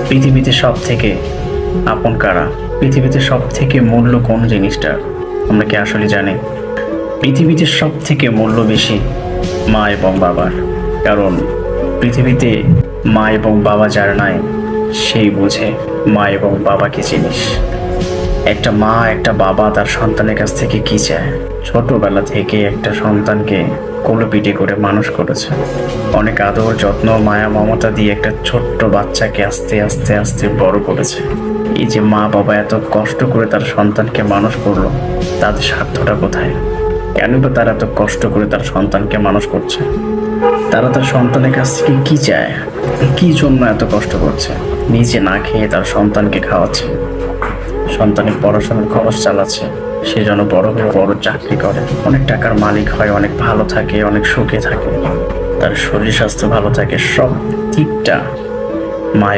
পৃথিবীতে সব থেকে আপন কারা? পৃথিবীতে সব থেকে মূল্য কোন জিনিসটা আমরা কি আসলে জানি? পৃথিবীতে সব থেকে মূল্য বেশি মা এবং বাবার। কারণ পৃথিবীতে মা এবং বাবা যার নাই, সেই বোঝে মা এবং বাবা কি জিনিস। একটা মা একটা বাবা তার সন্তানের কাছ থেকে কি চায়। ছোটবেলা থেকে একটা সন্তানকে কোলে পিঠে করে মানুষ করেছে, অনেক আদর যত্ন মায়া মমতা দিয়ে একটা ছোট্ট বাচ্চাকে আস্তে আস্তে আস্তে বড় করেছে। এই যে মা বাবা এত কষ্ট করে তার সন্তানকে মানুষ করলো, তাদের স্বার্থটা কোথায়? কেন বা তারা এত কষ্ট করে তার সন্তানকে মানুষ করছে? তারা তার সন্তানের কাছ থেকে কি চায়? কি জন্য এত কষ্ট করছে? নিজে না খেয়ে তার সন্তানকে খাওয়াচ্ছে, সন্তানের পড়াশোনার খরচ চালাচ্ছে, সে যেন বড় হয়ে বড় চাকরি করে, অনেক টাকার মালিক হয়, অনেক ভালো থাকে, অনেক সুখে থাকে, তার শরীর স্বাস্থ্য ভালো থাকে। সব দিকটা মায়ের